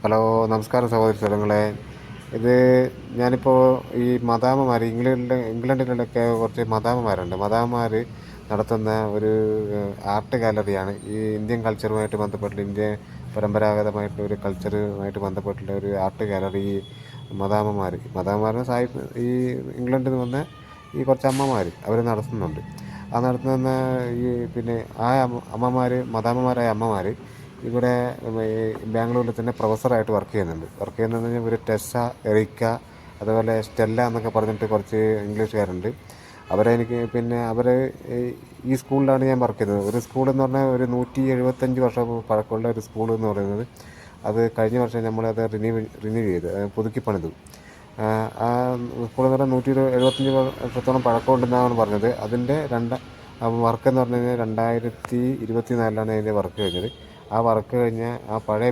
Hello, നമസ്കാരം സഹോദരി സ്ഥലങ്ങളെ. ഇത് ഞാനിപ്പോൾ ഈ മദാമ്മമാർ ഇംഗ്ലണ്ടിലൊക്കെ കുറച്ച് മദാമ്മമാർ നടത്തുന്ന ഒരു ആർട്ട് ഗാലറിയാണ്. ഈ ഇന്ത്യൻ കൾച്ചറുമായിട്ട് ബന്ധപ്പെട്ടുള്ള പരമ്പരാഗതമായിട്ടുള്ള ഒരു കൾച്ചറുമായിട്ട് ബന്ധപ്പെട്ടുള്ള ഒരു ആർട്ട് ഗാലറി. ഈ മദാമ്മമാരുടെ ഈ ഇംഗ്ലണ്ടിൽ നിന്ന് വന്ന ഈ കുറച്ച് അമ്മമാർ അവർ നടത്തുന്നുണ്ട്. ആ നടത്തുന്ന ഈ പിന്നെ ആ മദാമ്മമാരായ അമ്മമാർ ഇവിടെ ബാംഗ്ലൂരിൽ തന്നെ പ്രൊഫസറായിട്ട് വർക്ക് ചെയ്യുന്നുണ്ട്. പറഞ്ഞാൽ ഒരു ടെസ്സ, എറിക്ക, അതുപോലെ സ്റ്റെല്ല എന്നൊക്കെ പറഞ്ഞിട്ട് കുറച്ച് ഇംഗ്ലീഷുകാരുണ്ട്. അവർ ഈ സ്കൂളിലാണ് ഞാൻ വർക്ക് ചെയ്തത്. ഒരു സ്കൂളെന്ന് പറഞ്ഞാൽ ഒരു 175 വർഷം പഴക്കമുള്ള ഒരു സ്കൂൾ എന്ന് പറയുന്നത്. അത് കഴിഞ്ഞ വർഷം നമ്മളത് റിന്യൂ ചെയ്ത് പുതുക്കി പണിതു. ആ സ്കൂളെന്ന് പറഞ്ഞാൽ 175 വർഷത്തോളം പഴക്കമുണ്ടെന്നാണ് പറഞ്ഞത്. അതിൻ്റെ വർക്കെന്ന് പറഞ്ഞു കഴിഞ്ഞാൽ 2024 അതിൻ്റെ വർക്ക് കഴിഞ്ഞത്. ആ വർക്ക് കഴിഞ്ഞ് ആ പഴയ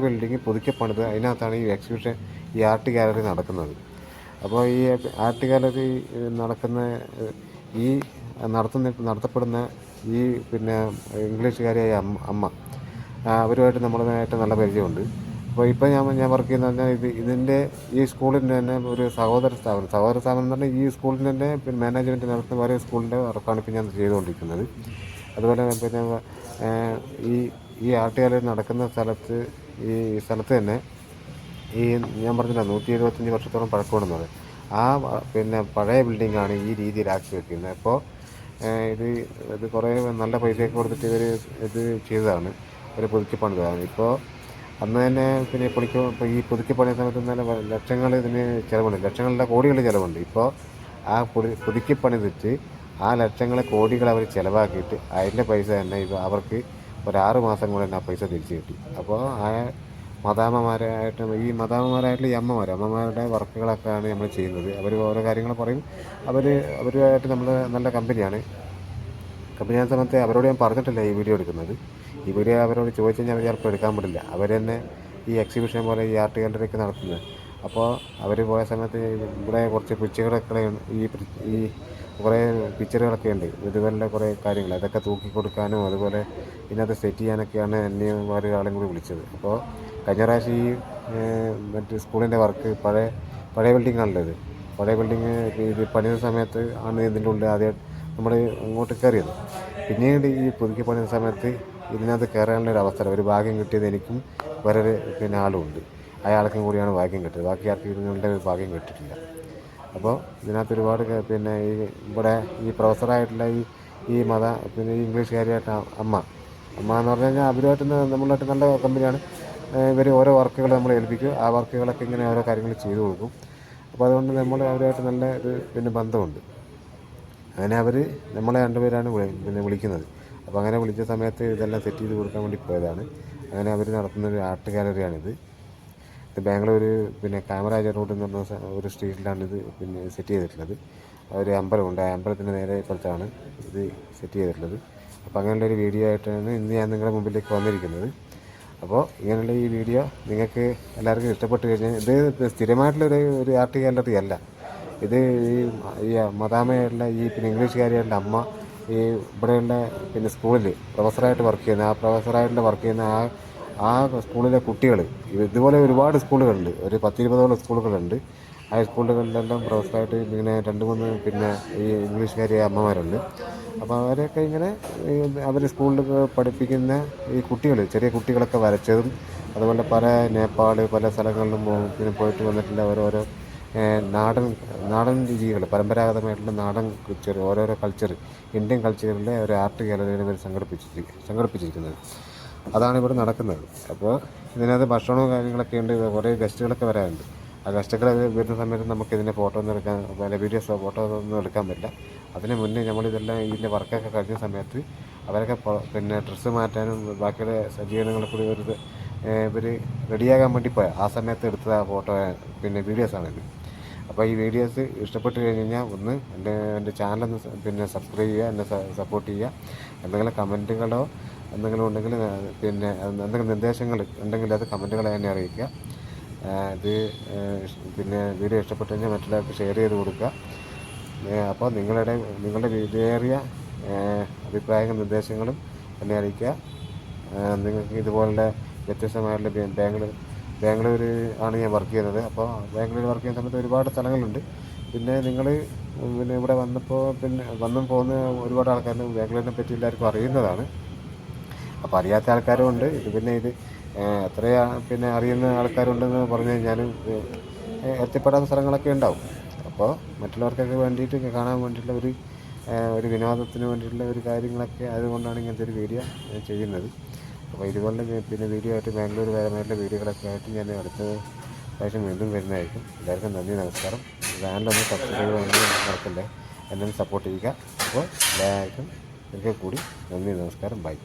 ബിൽഡിങ് പുതുക്കി പണിത് അതിനകത്താണ് ഈ എക്സിബിഷൻ, ഈ ആർട്ട് ഗാലറി നടക്കുന്നത്. അപ്പോൾ ഈ ആർട്ട് ഗാലറി ഈ നടത്തപ്പെടുന്ന ഈ ഇംഗ്ലീഷുകാരിയായ അമ്മ അവരുമായിട്ട് നമ്മളുമായിട്ട് നല്ല പരിചയമുണ്ട്. അപ്പോൾ ഇപ്പോൾ ഞാൻ വർക്ക് ചെയ്യുന്ന പറഞ്ഞാൽ ഇതിൻ്റെ ഈ സ്കൂളിൻ്റെ തന്നെ ഒരു സഹോദര സ്ഥാപനം എന്ന് പറഞ്ഞാൽ ഈ സ്കൂളിൻ്റെ തന്നെ മാനേജ്മെൻറ്റ് നടത്തുന്ന വേറെ സ്കൂളിൻ്റെ വർക്കാണ് ഇപ്പോൾ ഞാൻ ചെയ്തുകൊണ്ടിരിക്കുന്നത്. അതുപോലെ ഈ ഈ ആർട്ട് ഗാലറി നടക്കുന്ന സ്ഥലത്ത് തന്നെ ഈ ഞാൻ പറഞ്ഞില്ല 175 വർഷത്തോളം പഴക്കമുണ്ടെന്നത്. ആ പഴയ ബിൽഡിങ്ങാണ് ഈ രീതിയിലാക്കി വെക്കുന്നത്. അപ്പോൾ ഇത് കുറേ നല്ല പൈസയൊക്കെ കൊടുത്തിട്ട് ഇത് ചെയ്തതാണ്, ഒരു പുതുക്കി പണിതാണ്. ഇപ്പോൾ അന്ന് തന്നെ ഇപ്പോൾ ഈ പുതുക്കി പണിയ സമയത്ത് നല്ല ലക്ഷങ്ങൾ ഇതിന് ചിലവുണ്ട്, ലക്ഷങ്ങളുടെ കോടികൾ ചിലവുണ്ട്. ഇപ്പോൾ ആ പുതുക്കി പണിതിട്ട് ആ ലക്ഷങ്ങളെ കോടികൾ അവർ ചിലവാക്കിയിട്ട് അതിൻ്റെ പൈസ തന്നെ അവർക്ക് ഒരു 6 മാസം കൊണ്ട് തന്നെ ആ പൈസ തിരിച്ചു കിട്ടി. അപ്പോൾ മദാമ്മമാരായിട്ടുള്ള ഈ അമ്മമാരുടെ വർക്കുകളൊക്കെയാണ് നമ്മൾ ചെയ്യുന്നത്. അവർ ഓരോ കാര്യങ്ങൾ പറയും. അവരുമായിട്ട് നമ്മൾ നല്ല കമ്പനിയാണ് സമയത്ത് അവരോട് ഞാൻ പറഞ്ഞിട്ടില്ല ഈ വീഡിയോ എടുക്കുന്നത്. ഈ വീഡിയോ അവരോട് ചോദിച്ചു കഴിഞ്ഞാൽ ചിലപ്പോൾ എടുക്കാൻ പറ്റില്ല. അവർ തന്നെ ഈ എക്സിബിഷൻ പോലെ ഈ ആർട്ട് ഗാലറിയൊക്കെ നടത്തുന്നത്. അപ്പോൾ അവർ പോയ സമയത്ത് ഇവിടെ കുറച്ച് ഈ കുറേ പിക്ചറുകളൊക്കെ ഉണ്ട്, ഇതുപോലുള്ള കുറേ കാര്യങ്ങൾ അതൊക്കെ തൂക്കി കൊടുക്കാനും അതുപോലെ ഇതിനകത്ത് സെറ്റ് ചെയ്യാനൊക്കെയാണ് എന്നെ ഒരാളും കൂടി വിളിച്ചത്. അപ്പോൾ കഴിഞ്ഞ പ്രാവശ്യം മറ്റ് സ്കൂളിൻ്റെ വർക്ക് പഴയ ബിൽഡിങ്ങാണല്ലോ. പഴയ ബിൽഡിങ് ഇത് പണിയുന്ന സമയത്ത് ആണ് ഇതിൻ്റെ ഉള്ളിൽ ആദ്യം നമ്മൾ അങ്ങോട്ട് കയറിയത്. പിന്നീട് ഈ പുതുക്കി പണിയുന്ന സമയത്ത് ഇതിനകത്ത് കയറാനുള്ളൊരു അവസരം, ഒരു ഭാഗ്യം കിട്ടിയത് എനിക്കും വേറൊരു ആളുമുണ്ട്. അയാൾക്കും കൂടിയാണ് ഭാഗ്യം കിട്ടിയത്. ബാക്കി ആർക്കും ഇതിനുള്ള ഭാഗ്യം കിട്ടിയിട്ടില്ല. അപ്പോൾ ഇതിനകത്ത് ഒരുപാട് ഇവിടെ ഈ പ്രൊഫസറായിട്ടുള്ള ഈ ഇംഗ്ലീഷുകാരിയായിട്ട് അമ്മ എന്ന് പറഞ്ഞു കഴിഞ്ഞാൽ അവരുമായിട്ട് നമ്മളായിട്ട് നല്ല കമ്പനിയാണ്. ഇവർ ഓരോ വർക്കുകൾ നമ്മൾ ഏൽപ്പിക്കും. ആ വർക്കുകളൊക്കെ ഇങ്ങനെ ഓരോ കാര്യങ്ങൾ ചെയ്തു കൊടുക്കും. അപ്പോൾ അതുകൊണ്ട് നമ്മൾ അവരുമായിട്ട് നല്ല ഒരു ബന്ധമുണ്ട്. അങ്ങനെ അവർ നമ്മളെ രണ്ടുപേരാണ് വിളിക്കുന്നത്. അപ്പോൾ അങ്ങനെ വിളിച്ച സമയത്ത് ഇതെല്ലാം സെറ്റ് ചെയ്ത് കൊടുക്കാൻ വേണ്ടി പോയതാണ്. അങ്ങനെ അവർ നടത്തുന്നൊരു ആർട്ട് ഗാലറിയാണിത്. ഇത് ബാംഗ്ലൂർ കാമരാജ റോഡ് എന്ന് പറഞ്ഞ ഒരു സ്ട്രീറ്റിലാണ് ഇത് സെറ്റ് ചെയ്തിട്ടുള്ളത്. ഒരു അമ്പലമുണ്ട്, ആ അമ്പലത്തിൻ്റെ നേരെ ഇപ്പുറത്താണ് ഇത് സെറ്റ് ചെയ്തിട്ടുള്ളത്. അപ്പോൾ അങ്ങനെയുള്ളൊരു വീഡിയോ ആയിട്ടാണ് ഇന്ന് ഞാൻ നിങ്ങളുടെ മുമ്പിലേക്ക് വന്നിരിക്കുന്നത്. അപ്പോൾ ഇങ്ങനെയുള്ള ഈ വീഡിയോ നിങ്ങൾക്ക് എല്ലാവർക്കും ഇഷ്ടപ്പെട്ട് കഴിഞ്ഞാൽ, ഇത് സ്ഥിരമായിട്ടുള്ളൊരു ആർട്ട് ഗാലറി അല്ല. ഇത് ഈ മദാമ്മയായിട്ടുള്ള ഇംഗ്ലീഷുകാരിയായിട്ടുള്ള അമ്മ ഇവിടെയുള്ള സ്കൂളിൽ പ്രൊഫസറായിട്ട് വർക്ക് ചെയ്യുന്ന ആ സ്കൂളിലെ കുട്ടികൾ, ഇതുപോലെ ഒരുപാട് സ്കൂളുകളുണ്ട്, ഒരു 10-20ഓളം സ്കൂളുകളുണ്ട്. ആ സ്കൂളുകളിലെല്ലാം പ്രൊഫസറായിട്ട് ഇങ്ങനെ 2-3 ഈ ഇംഗ്ലീഷുകാരിയായ അമ്മമാരുണ്ട്. അപ്പോൾ അവരൊക്കെ ഇങ്ങനെ അവർ സ്കൂളിൽ പഠിപ്പിക്കുന്ന ഈ ചെറിയ കുട്ടികളൊക്കെ വരച്ചതും അതുപോലെ നേപ്പാൾ പല സ്ഥലങ്ങളിലും പോയിട്ട് വന്നിട്ടുള്ള ഓരോരോ നാടൻ രീതികൾ, പരമ്പരാഗതമായിട്ടുള്ള നാടൻ കൾച്ചർ, ഓരോരോ ഇന്ത്യൻ കൾച്ചറിലെ ഒരു ആർട്ട് ഗാലറിയാണ് ഇവർ സംഘടിപ്പിച്ചിരിക്കുന്നത്. അതാണ് ഇവിടെ നടക്കുന്നത്. അപ്പോൾ ഇതിനകത്ത് ഭക്ഷണവും കാര്യങ്ങളൊക്കെ ഉണ്ട്. കുറേ ഗസ്റ്റുകളൊക്കെ വരാറുണ്ട്. ആ ഗസ്റ്റുകൾ വരുന്ന സമയത്ത് നമുക്ക് ഇതിൻ്റെ ഫോട്ടോ ഒന്നും എടുക്കാൻ പറ്റില്ല. അതിന് മുന്നേ നമ്മളിതെല്ലാം ഇതിൻ്റെ വർക്കൊക്കെ കഴിഞ്ഞ സമയത്ത് അവരൊക്കെ ഡ്രസ്സ് മാറ്റാനും ബാക്കിയുള്ള സജ്ജീകരണങ്ങളൊക്കെ ഇവർ റെഡിയാകാൻ വേണ്ടി പോയാൽ ആ സമയത്ത് എടുത്ത വീഡിയോസാണിത്. അപ്പോൾ ഈ വീഡിയോസ് ഇഷ്ടപ്പെട്ട് കഴിഞ്ഞാൽ ഒന്ന് എൻ്റെ ചാനലൊന്ന് സബ്സ്ക്രൈബ് ചെയ്യുക, എന്നെ സപ്പോർട്ട് ചെയ്യുക. എന്തെങ്കിലും കമൻറ്റുകളോ എന്തെങ്കിലും ഉണ്ടെങ്കിൽ എന്തെങ്കിലും നിർദ്ദേശങ്ങൾ ഉണ്ടെങ്കിൽ അത് കമൻറ്റുകളായി എന്നെ അറിയിക്കുക. ഇത് വീഡിയോ ഇഷ്ടപ്പെട്ട് കഴിഞ്ഞാൽ മറ്റുള്ളവർക്ക് ഷെയർ ചെയ്ത് കൊടുക്കുക. അപ്പോൾ നിങ്ങളുടെ വിലയേറിയ അഭിപ്രായങ്ങളും നിർദ്ദേശങ്ങളും എന്നെ അറിയിക്കുക. നിങ്ങൾക്ക് ഇതുപോലുള്ള വ്യത്യസ്തമായുള്ള ബാംഗ്ലൂർ ആണ് ഞാൻ വർക്ക് ചെയ്യുന്നത്. അപ്പോൾ ബാംഗ്ലൂർ വർക്ക് ചെയ്യുന്ന സമയത്ത് ഒരുപാട് സ്ഥലങ്ങളുണ്ട്. പിന്നെ നിങ്ങൾ പിന്നെ ഇവിടെ വന്നപ്പോൾ പിന്നെ വന്നും പോകുന്ന ഒരുപാട് ആൾക്കാരും ബാംഗ്ലൂരിനെ പറ്റി എല്ലാവർക്കും അറിയുന്നതാണ്. അപ്പോൾ അറിയാത്ത ആൾക്കാരും ഉണ്ട്. ഇത് എത്ര പിന്നെ അറിയുന്ന ആൾക്കാരുണ്ടെന്ന് പറഞ്ഞു കഴിഞ്ഞാലും എത്തിപ്പെടാത്ത സ്ഥലങ്ങളൊക്കെ ഉണ്ടാവും. അപ്പോൾ മറ്റുള്ളവർക്കൊക്കെ വേണ്ടിയിട്ട് കാണാൻ വേണ്ടിയിട്ടുള്ള ഒരു വിനോദത്തിന് വേണ്ടിയിട്ടുള്ള ഒരു കാര്യങ്ങളൊക്കെ അതുകൊണ്ടാണ് ഇങ്ങനത്തെ ഒരു വീഡിയോ ചെയ്യുന്നത്. അപ്പോൾ ഇതുപോലെ പിന്നെ വീഡിയോ ആയിട്ട് ബാംഗ്ലൂർ പരമായിട്ടുള്ള വീഡിയോകളൊക്കെ ആയിട്ട് ഞാൻ അടുത്ത പ്രാവശ്യം വീണ്ടും വരുന്നതായിരിക്കും. എല്ലാവർക്കും നന്ദി, നമസ്കാരം. ചാനലൊന്ന് സബ്സ്ക്രൈബ് ചെയ്യാൻ മറക്കല്ലേ, എന്നെ സപ്പോർട്ട് ചെയ്യുക. അപ്പോൾ എല്ലാവർക്കും ഒരിക്കൽ കൂടി നന്ദി, നമസ്കാരം, by.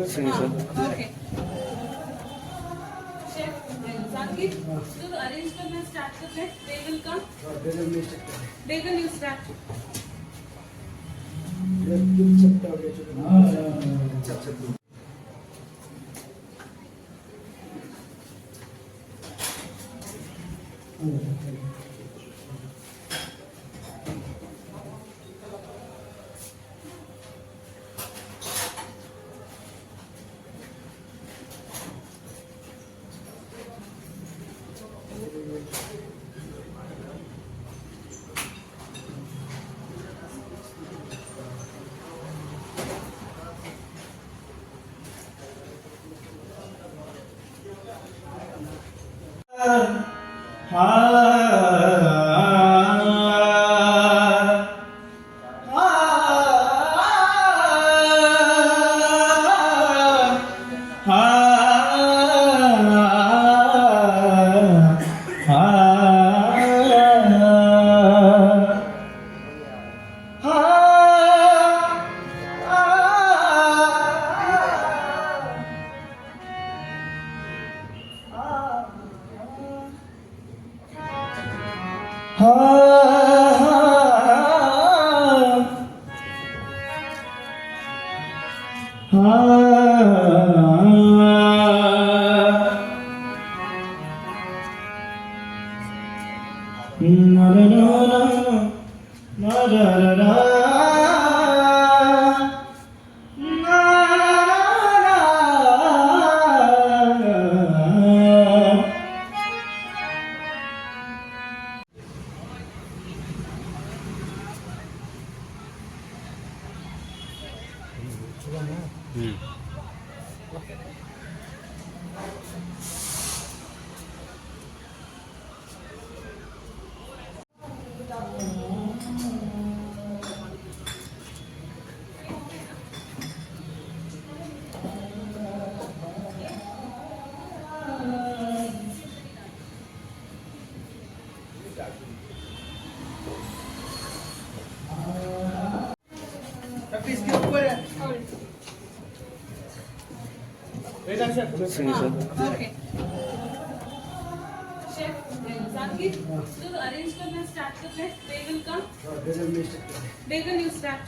Okay. Chef, Zakir, so arrange करना start करते हैं. They will come. They will you start. इसके ऊपर है Okay. Chef, Zakir, so arrange करना start करते हैं. They will come. They will you start.